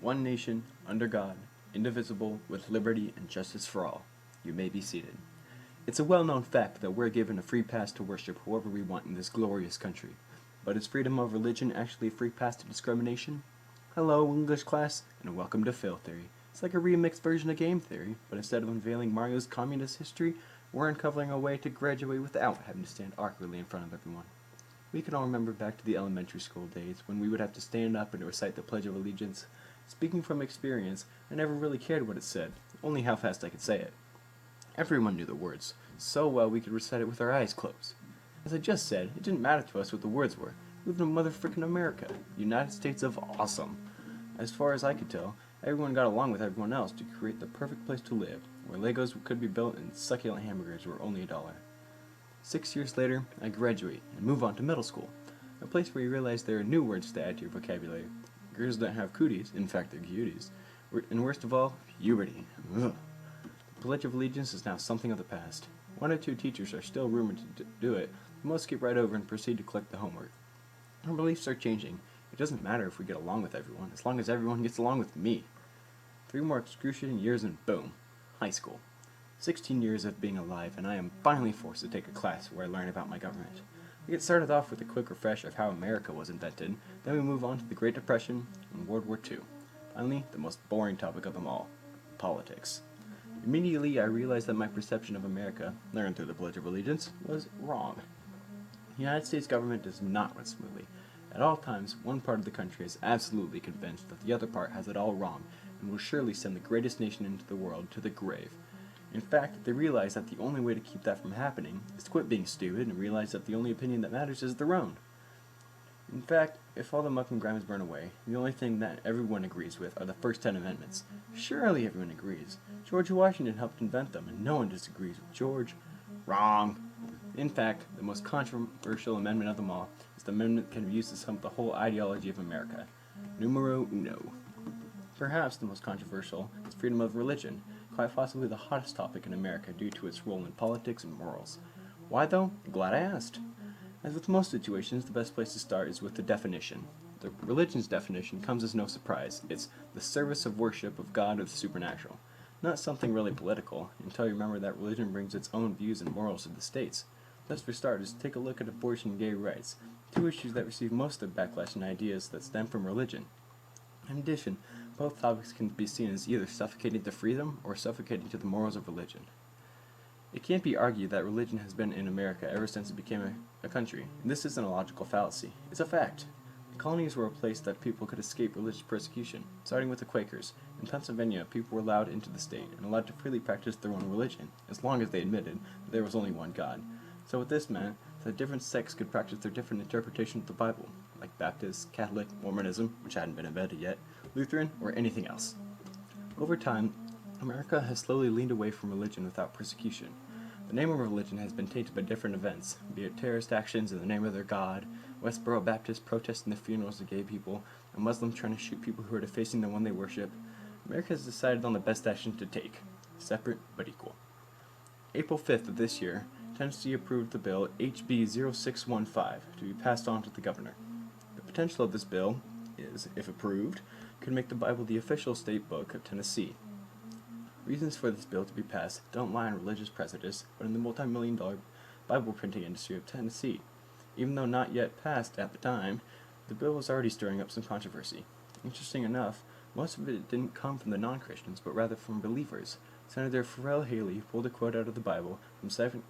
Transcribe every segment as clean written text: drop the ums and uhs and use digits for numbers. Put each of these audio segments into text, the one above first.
One nation, under God, indivisible, with liberty and justice for all. You may be seated. It's a well-known fact that we're given a free pass to worship whoever we want in this glorious country. But is freedom of religion actually a free pass to discrimination? Hello, English class, and welcome to Fail Theory. It's like a remixed version of game theory, but instead of unveiling Mario's communist history, we're uncovering a way to graduate without having to stand awkwardly in front of everyone. We can all remember back to the elementary school days when we would have to stand up and recite the Pledge of Allegiance. Speaking from experience, I never really cared what it said, only how fast I could say it. Everyone knew the words, so well we could recite it with our eyes closed. As I just said, it didn't matter to us what the words were. We lived in motherfucking America, the United States of awesome. As far as I could tell, everyone got along with everyone else to create the perfect place to live, where Legos could be built and succulent hamburgers were only $1. 6 years later, I graduate and move on to middle school, a place where you realize there are new words to add to your vocabulary. Girls don't have cooties, in fact they're cuties. And worst of all, puberty. Ugh. The Pledge of Allegiance is now something of the past. 1 or 2 teachers are still rumored to do it, but most skip right over and proceed to collect the homework. Our beliefs are changing. It doesn't matter if we get along with everyone, as long as everyone gets along with me. 3 more excruciating years and boom, high school. 16 years of being alive, and I am finally forced to take a class where I learn about my government. We get started off with a quick refresh of how America was invented, then we move on to the Great Depression and World War II. Finally, the most boring topic of them all, politics. Immediately, I realized that my perception of America, learned through the Pledge of Allegiance, was wrong. The United States government does not run smoothly. At all times, one part of the country is absolutely convinced that the other part has it all wrong, and will surely send the greatest nation into the world to the grave. In fact, they realize that the only way to keep that from happening is to quit being stupid and realize that the only opinion that matters is their own. In fact, if all the muck and grime is burned away, the only thing that everyone agrees with are the first 10 amendments. Surely everyone agrees. George Washington helped invent them, and no one disagrees with George. Wrong. In fact, the most controversial amendment of them all is the amendment that can be used to sum up the whole ideology of America. Numero uno. Perhaps the most controversial is freedom of religion, quite possibly the hottest topic in America due to its role in politics and morals. Why though? Glad I asked. As with most situations, the best place to start is with the definition. The religion's definition comes as no surprise. It's the service of worship of God or the supernatural. Not something really political, until you remember that religion brings its own views and morals to the states. Let's for starters take a look at abortion and gay rights, 2 issues that receive most of the backlash and ideas that stem from religion. In addition, both topics can be seen as either suffocating to freedom or suffocating to the morals of religion. It can't be argued that religion has been in America ever since it became a country, and this isn't a logical fallacy. It's a fact. The colonies were a place that people could escape religious persecution, starting with the Quakers. In Pennsylvania, people were allowed into the state and allowed to freely practice their own religion, as long as they admitted that there was only one God. So what this meant is that different sects could practice their different interpretation of the Bible, like Baptist, Catholic, Mormonism, which hadn't been invented yet, Lutheran, or anything else. Over time, America has slowly leaned away from religion without persecution. The name of religion has been tainted by different events, be it terrorist actions in the name of their God, Westboro Baptists protesting the funerals of gay people, a Muslim trying to shoot people who are defacing the one they worship. America has decided on the best action to take, separate but equal. April 5th of this year, Tennessee approved the bill HB 0615 to be passed on to the governor. The potential of this bill is, if approved, could make the Bible the official state book of Tennessee. Reasons for this bill to be passed don't lie in religious prejudice, but in the multi-million-dollar Bible printing industry of Tennessee. Even though not yet passed at the time, the bill was already stirring up some controversy. Interesting enough, most of it didn't come from the non-Christians, but rather from believers. Senator Pharrell Haley pulled a quote out of the Bible from 2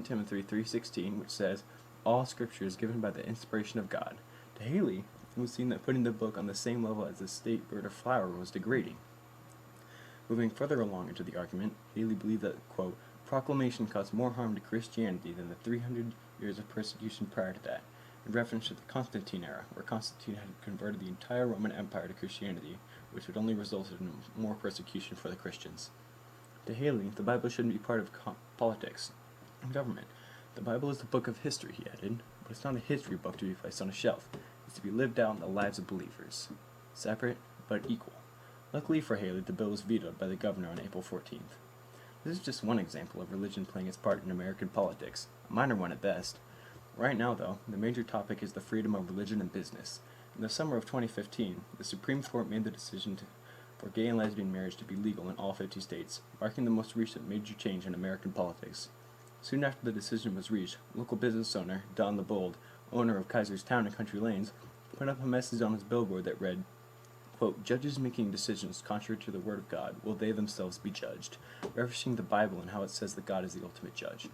Timothy 3:16, which says, "All Scripture is given by the inspiration of God." To Haley, it was seen that putting the book on the same level as the state bird or flower was degrading. Moving further along into the argument, Haley believed that, quote, proclamation caused more harm to Christianity than the 300 years of persecution prior to that, in reference to the Constantine era, where Constantine had converted the entire Roman Empire to Christianity, which would only result in more persecution for the Christians. To Haley, the Bible shouldn't be part of politics and government. The Bible is the book of history, he added, but it's not a history book to be placed on a shelf. It's to be lived out in the lives of believers. Separate, but equal. Luckily for Haley, the bill was vetoed by the governor on April 14th. This is just one example of religion playing its part in American politics, a minor one at best. Right now, though, the major topic is the freedom of religion and business. In the summer of 2015, the Supreme Court made the decision for gay and lesbian marriage to be legal in all 50 states, marking the most recent major change in American politics. Soon after the decision was reached, local business owner Don LeBold, owner of Kaiser's Town and Country Lanes, put up a message on his billboard that read, quote, "Judges making decisions contrary to the Word of God, will they themselves be judged," referencing the Bible and how it says that God is the ultimate judge.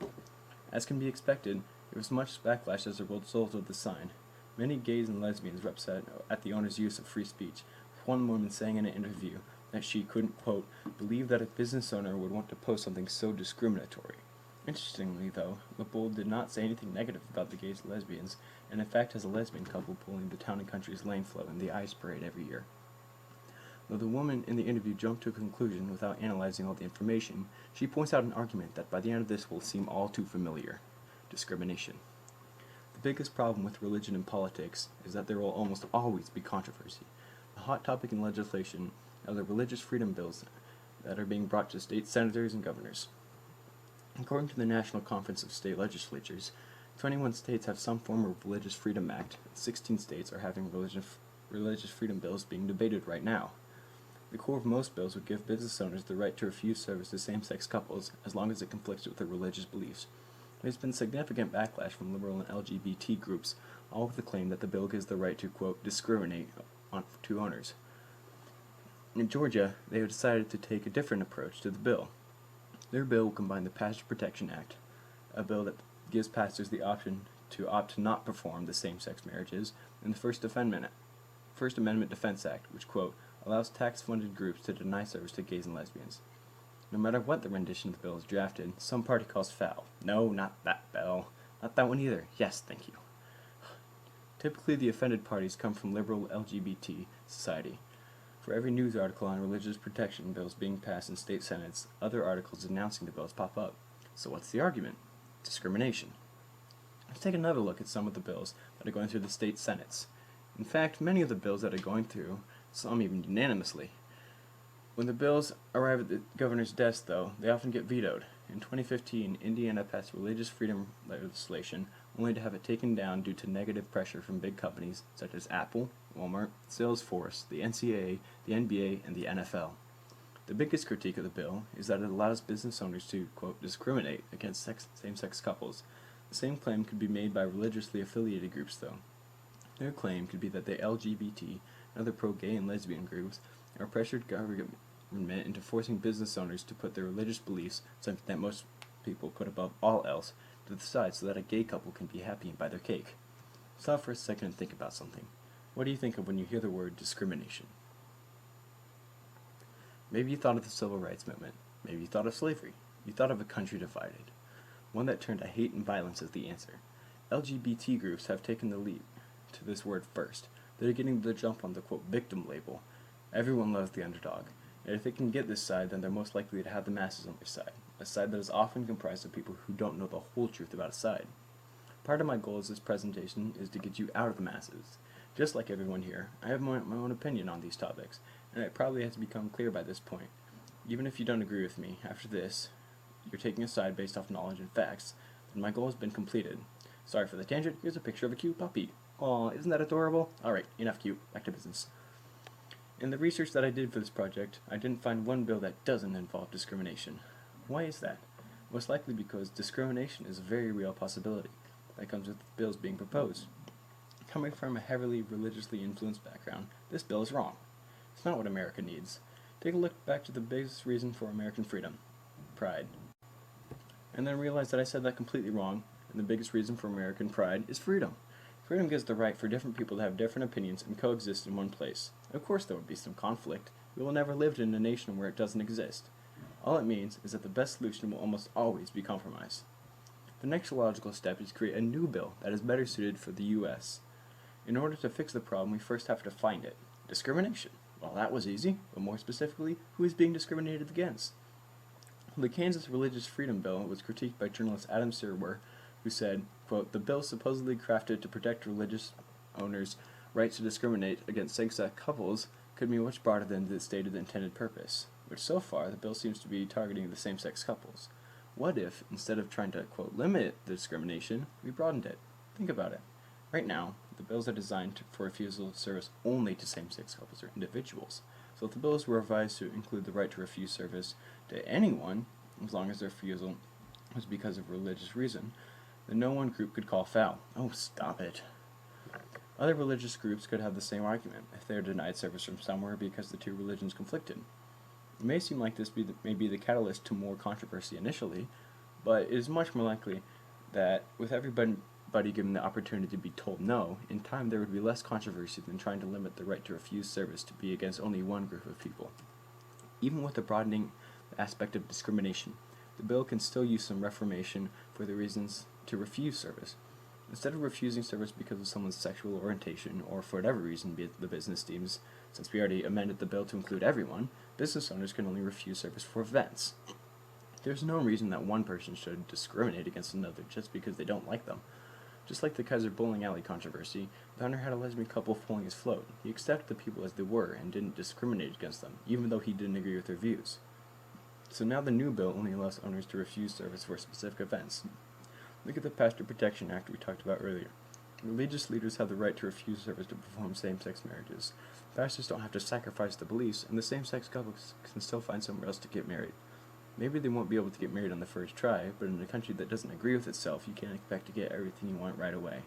As can be expected, there was much backlash as a result of the sign. Many gays and lesbians were upset at the owner's use of free speech, with one woman saying in an interview that she couldn't, quote, "believe that a business owner would want to post something so discriminatory." Interestingly, though, LeBold did not say anything negative about the gays and lesbians, and in fact has a lesbian couple pulling the Town and Country's lane flow in the Ice Parade every year. Though the woman in the interview jumped to a conclusion without analyzing all the information, she points out an argument that by the end of this will seem all too familiar: discrimination. The biggest problem with religion and politics is that there will almost always be controversy. The hot topic in legislation are the religious freedom bills that are being brought to state senators and governors. According to the National Conference of State Legislatures, 21 states have some form of Religious Freedom Act, and 16 states are having religious freedom bills being debated right now. The core of most bills would give business owners the right to refuse service to same-sex couples as long as it conflicts with their religious beliefs. There's been significant backlash from liberal and LGBT groups, all with the claim that the bill gives the right to, quote, discriminate to owners. In Georgia, they have decided to take a different approach to the bill. Their bill will combine the Pastor Protection Act, a bill that gives pastors the option to opt to not perform the same-sex marriages, and the First Amendment Defense Act, which, quote, allows tax-funded groups to deny service to gays and lesbians. No matter what the rendition of the bill is drafted, some party calls foul. No, not that bill. Not that one either. Yes, thank you. Typically, the offended parties come from liberal LGBT society. For every news article on religious protection bills being passed in state senates, other articles denouncing the bills pop up. So what's the argument? Discrimination. Let's take another look at some of the bills that are going through the state senates. In fact, many of the bills that are going through, some even unanimously. When the bills arrive at the governor's desk, though, they often get vetoed. In 2015, Indiana passed religious freedom legislation, only to have it taken down due to negative pressure from big companies such as Apple, Walmart, Salesforce, the NCAA, the NBA, and the NFL. The biggest critique of the bill is that it allows business owners to, quote, discriminate against same-sex couples. The same claim could be made by religiously affiliated groups, though. Their claim could be that the LGBT and other pro-gay and lesbian groups are pressured government into forcing business owners to put their religious beliefs, something that most people put above all else, to the side so that a gay couple can be happy and buy their cake. Stop for a second and think about something. What do you think of when you hear the word discrimination? Maybe you thought of the civil rights movement. Maybe you thought of slavery. You thought of a country divided, one that turned to hate and violence as the answer. LGBT groups have taken the leap to this word first. They're getting the jump on the, quote, victim label. Everyone loves the underdog, and if they can get this side, then they're most likely to have the masses on their side, a side that is often comprised of people who don't know the whole truth about a side. Part of my goal as this presentation is to get you out of the masses. Just like everyone here, I have my own opinion on these topics, and it probably has become clear by this point. Even if you don't agree with me, after this, you're taking a side based off knowledge and facts, then my goal has been completed. Sorry for the tangent, here's a picture of a cute puppy. Aw, isn't that adorable? Alright, enough cute, back to business. In the research that I did for this project, I didn't find one bill that doesn't involve discrimination. Why is that? Most likely because discrimination is a very real possibility that comes with bills being proposed. Coming from a heavily religiously influenced background, this bill is wrong. It's not what America needs. Take a look back to the biggest reason for American freedom: pride. And then realize that I said that completely wrong, and the biggest reason for American pride is freedom. Freedom gives the right for different people to have different opinions and coexist in one place. Of course there would be some conflict. We will never live in a nation where it doesn't exist. All it means is that the best solution will almost always be compromise. The next logical step is to create a new bill that is better suited for the U.S. In order to fix the problem, we first have to find it. Discrimination. Well, that was easy, but more specifically, who is being discriminated against? The Kansas Religious Freedom Bill was critiqued by journalist Adam Serwer, who said, quote, the bill supposedly crafted to protect religious owners' right to discriminate against same-sex couples could be much broader than the stated intended purpose, which so far the bill seems to be targeting the same-sex couples. What if, instead of trying to, quote, limit the discrimination, we broadened it? Think about it. Right now, the bills are designed for refusal of service only to same-sex couples or individuals. So if the bills were revised to include the right to refuse service to anyone, as long as their refusal was because of religious reason, then no one group could call foul. Oh, stop it. Other religious groups could have the same argument if they are denied service from somewhere because the two religions conflicted. It may seem like this may be the catalyst to more controversy initially, but it is much more likely that with everybody given the opportunity to be told no, in time there would be less controversy than trying to limit the right to refuse service to be against only one group of people. Even with the broadening aspect of discrimination, the bill can still use some reformation for the reasons to refuse service. Instead of refusing service because of someone's sexual orientation or for whatever reason the business deems, since we already amended the bill to include everyone, business owners can only refuse service for events. There's no reason that one person should discriminate against another just because they don't like them. Just like the Kaiser Bowling Alley controversy, the owner had a lesbian couple pulling his float. He accepted the people as they were and didn't discriminate against them, even though he didn't agree with their views. So now the new bill only allows owners to refuse service for specific events. Look at the Pastor Protection Act we talked about earlier. Religious leaders have the right to refuse service to perform same-sex marriages. Pastors don't have to sacrifice their beliefs, and the same-sex couples can still find somewhere else to get married. Maybe they won't be able to get married on the first try, but in a country that doesn't agree with itself, you can't expect to get everything you want right away.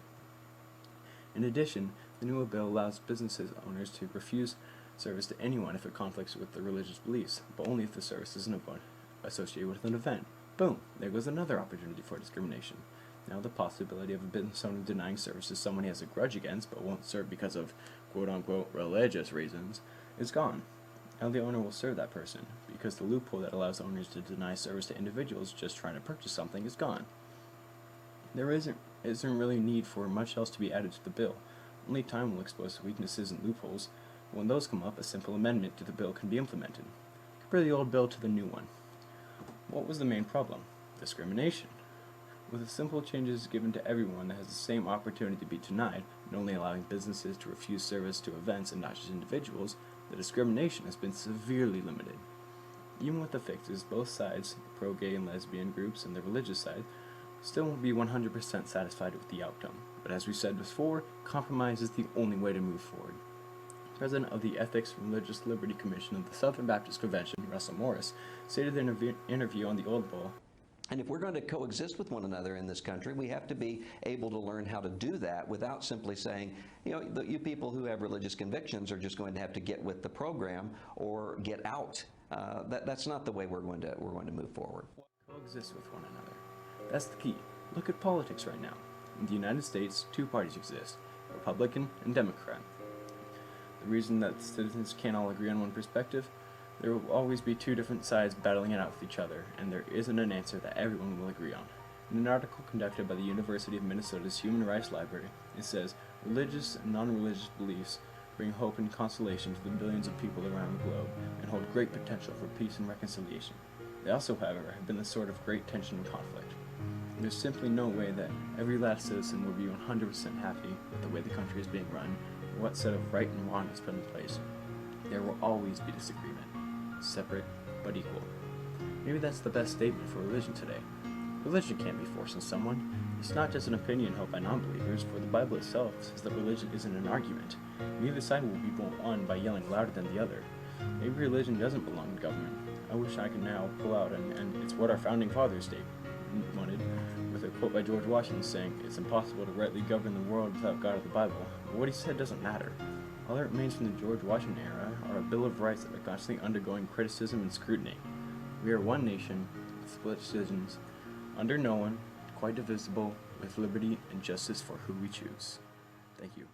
In addition, the new bill allows business owners to refuse service to anyone if it conflicts with their religious beliefs, but only if the service isn't associated with an event. Boom! There goes another opportunity for discrimination. Now the possibility of a business owner denying service to someone he has a grudge against but won't serve because of quote-unquote religious reasons is gone. Now the owner will serve that person, because the loophole that allows owners to deny service to individuals just trying to purchase something is gone. There isn't really need for much else to be added to the bill. Only time will expose weaknesses and loopholes. When those come up, a simple amendment to the bill can be implemented. Compare the old bill to the new one. What was the main problem? Discrimination. With the simple changes given to everyone that has the same opportunity to be denied, and only allowing businesses to refuse service to events and not just individuals, the discrimination has been severely limited. Even with the fixes, both sides, pro-gay and lesbian groups and the religious side, still won't be 100% satisfied with the outcome. But as we said before, compromise is the only way to move forward. President of the Ethics and Religious Liberty Commission of the Southern Baptist Convention, Russell Morris, stated in an interview on the Old Bill, and if we're going to coexist with one another in this country, we have to be able to learn how to do that without simply saying, you people who have religious convictions are just going to have to get with the program or get out. That's not the way we're going to move forward. Coexist with one another. That's the key. Look at politics right now. In the United States, two parties exist, Republican and Democrat. The reason that citizens can't all agree on one perspective, there will always be two different sides battling it out with each other, and there isn't an answer that everyone will agree on. In an article conducted by the University of Minnesota's Human Rights Library, it says, religious and non-religious beliefs bring hope and consolation to the billions of people around the globe and hold great potential for peace and reconciliation. They also, however, have been the sort of great tension and conflict. There's simply no way that every last citizen will be 100% happy with the way the country is being run or what set of right and wrong is put in place. There will always be disagreement. Separate but equal. Maybe that's the best statement for religion today. Religion can't be forced on someone. It's not just an opinion held by non-believers, for the Bible itself says that religion isn't an argument. Neither side will be won by yelling louder than the other. Maybe religion doesn't belong to government. I wish I could now pull out, and it's what our founding fathers wanted, with a quote by George Washington saying, "It's impossible to rightly govern the world without God or the Bible." But what he said doesn't matter. All that remains from the George Washington era are a Bill of Rights that are constantly undergoing criticism and scrutiny. We are one nation, with split decisions, under no one, quite divisible, with liberty and justice for who we choose. Thank you.